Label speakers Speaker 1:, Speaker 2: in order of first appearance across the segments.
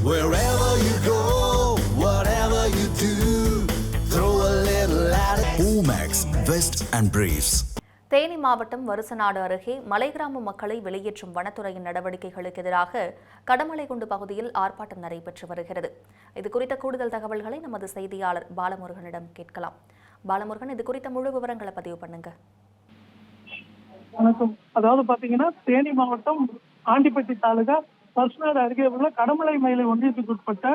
Speaker 1: Wherever you go, whatever you do, throw a little at it. Omax, Vest and Briefs.
Speaker 2: Theni மாவட்டம் வருசநாடு அருகே மலைகிராம மக்களை வெளியேற்றும் வனத்துறையின் நடவடிக்கைகளுக்கு எதிராக கடமலைக்குண்டு பகுதியில் ஆர்ப்பாட்டம் நடைபெற்று வருகிறது. இது குறித்த கூடுதல் தகவல்களை நமது செய்தியாளர் பாலமுருகனிடம் கேட்கலாம். பாலமுருகன், இது குறித்த முழு விவரங்களை பதிவு பண்ணுங்க.
Speaker 3: வணக்கம். அதாவது பாத்தீங்கன்னா தேனி மாவட்டம் ஆண்டிப்பட்டி தாலுகா வருசநாடு அருகே உள்ள கடமலை மயிலை ஒன்றியத்துக்கு உட்பட்ட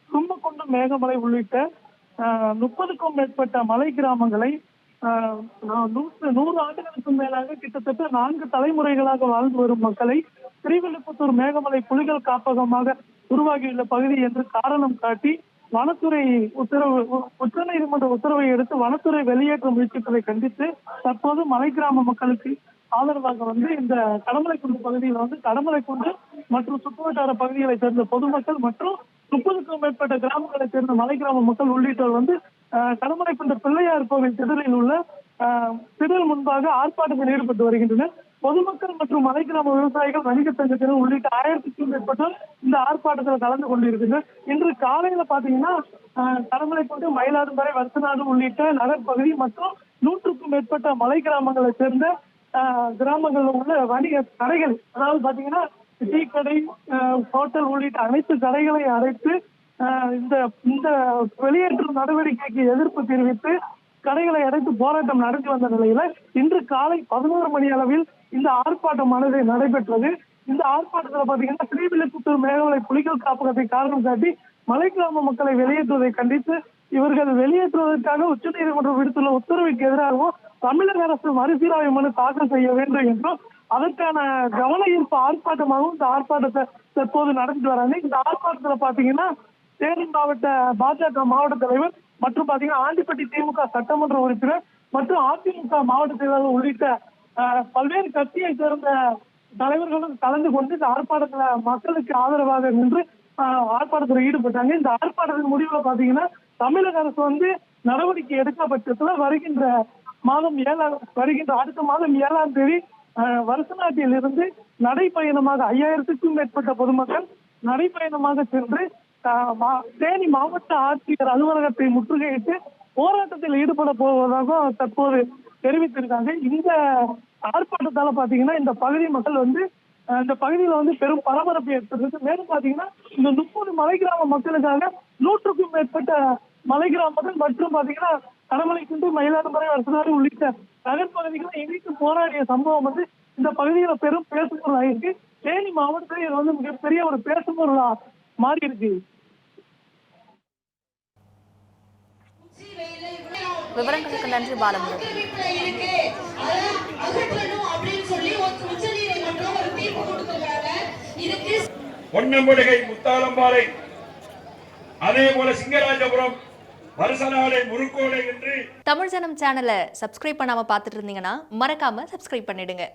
Speaker 3: கும்பகொண்டு மேகமலை உள்ளிட்ட 30க்கும் மேற்பட்ட மலை கிராமங்களை 100 ஆண்டுகளுக்கு மேலாக கிட்டத்தட்ட 4 தலைமுறைகளாக வாழ்ந்து வரும் மக்களை ஸ்ரீவில்லிபுத்தூர் மேகமலை புலிகள் காப்பகமாக உருவாகியுள்ள பகுதி என்று காரணம் காட்டி வனத்துறை உச்சநீதிமன்ற உத்தரவை எடுத்து வனத்துறை வெளியேற்ற முயற்சிப்பதை கண்டித்து தற்போது மலை கிராம மக்களுக்கு ஆதரவாக இந்த கடமலைக்குண்டு பகுதியில் கடமலைக்குண்டு மற்றும் சுற்றுவட்டார பகுதிகளை சேர்ந்த பொதுமக்கள் மற்றும் 30க்கும் மேற்பட்ட கிராமங்களை சேர்ந்த மலை கிராம மக்கள் உள்ளிட்டோர் கடமலைக்குண்டு பிள்ளையார் கோவில் திடலில் உள்ள திடல் முன்பாக ஆர்ப்பாட்டத்தில் ஈடுபட்டு வருகின்றனர். பொதுமக்கள் மற்றும் மலை கிராம விவசாயிகள் வணிக சங்கத்தினர் உள்ளிட்ட 1000க்கும் மேற்பட்டோர் இந்த ஆர்ப்பாட்டத்தில் கலந்து கொண்டிருக்கின்றனர். இன்று காலையில பாத்தீங்கன்னா கடமலைக்குண்டு, மயிலாடுதுறை, வருசநாடு உள்ளிட்ட நகர்பகுதி மற்றும் 100க்கும் மேற்பட்ட மலை கிராமங்களை சேர்ந்த கிராமங்களில் உள்ள வணிக கடைகள், அதாவது பாத்தீங்கன்னா டீ கடை, ஹோட்டல் உள்ளிட்ட அனைத்து கடைகளை அடைத்து இந்த வெளியேற்றும் நடவடிக்கைக்கு எதிர்ப்பு தெரிவித்து கடைகளை அடைத்து போராட்டம் நடத்தி வந்த நிலையில இன்று காலை 11 மணி அளவில் இந்த ஆர்ப்பாட்டமானது நடைபெற்றது. இந்த ஆர்ப்பாட்டத்தில் பாத்தீங்கன்னா ஸ்ரீவில்லிபுத்தூர் மேகமலை புலிகள் காப்பகத்தை காரணம் காட்டி மலை கிராம மக்களை வெளியேற்றுவதை கண்டித்து இவர்கள் வெளியேற்றுவதற்காக உச்சநீதிமன்றம் விடுத்துள்ள உத்தரவுக்கு எதிராகவும் தமிழக அரசு மறுசீராய்வு மனு தாக்கல் செய்ய வேண்டும் என்றும் அதற்கான கவன ஈர்ப்பு ஆர்ப்பாட்டமாகவும் இந்த ஆர்ப்பாட்டத்தை தற்போது நடந்துட்டு வராங்க. இந்த ஆர்ப்பாட்டத்துல பாத்தீங்கன்னா தேனி மாவட்ட பாஜக மாவட்ட தலைவர் மற்றும் பாத்தீங்கன்னா ஆண்டிப்பட்டி திமுக சட்டமன்ற உறுப்பினர் மற்றும் அதிமுக மாவட்ட செயலாளர் உள்ளிட்ட பல்வேறு கட்சியை சேர்ந்த தலைவர்களும் கலந்து கொண்டு இந்த ஆர்ப்பாட்டத்துல மக்களுக்கு ஆதரவாக நின்று ஆர்ப்பாட்டத்தில் ஈடுபட்டாங்க. இந்த ஆர்ப்பாட்டத்தின் முடிவுல பாத்தீங்கன்னா தமிழக அரசு நடவடிக்கை எடுக்க பட்சத்துல அடுத்த மாதம் 7ஆம் தேதி வருசநாட்டில் இருந்து நடைப்பயணமாக 5000க்கும் மேற்பட்ட பொதுமக்கள் நடைப்பயணமாக சென்று தேனி மாவட்ட ஆட்சியர் அலுவலகத்தை முற்றுகையிட்டு போராட்டத்தில் ஈடுபட போவதாக தற்போது தெரிவித்திருக்காங்க. இந்த ஆர்ப்பாட்டத்தால பாத்தீங்கன்னா இந்த பகுதி மக்கள் இந்த பகுதியில பெரும் பரபரப்பு ஏற்பட்டிருக்கு. மேலும் பாத்தீங்கன்னா இந்த 30 மலை கிராம மக்களுக்காக 100க்கும் மேற்பட்ட மலை கிராம மக்கள் மற்றும் பாத்தீங்கன்னா கடமலைக்குண்டு, மயிலாடுதுறை, வருசநாடு உள்ளிட்ட நகர்பகுதிகளை இணைத்து போராடிய சம்பவம் இந்த பகுதியில பெரும் பேசுபொருளா இருக்கு. தேனி மாவட்டத்தில் இது மிகப்பெரிய ஒரு பேசுபொருளா மாறி இருக்கு.
Speaker 2: விவரங்களுக்கு நன்றி பாலமுருகன்.
Speaker 4: பொன்னம்புலிகை, முத்தாலம்பாறை, அதே போல சிங்கராஜபுரம், வருசநாடு, முருக்கோடை என்று
Speaker 2: தமிழ் ஜனம் சேனலை சப்ஸ்கிரைப் பண்ணாம பார்த்துட்டு இருந்தீங்கன்னா மறக்காம சப்ஸ்கிரைப் பண்ணிடுங்க.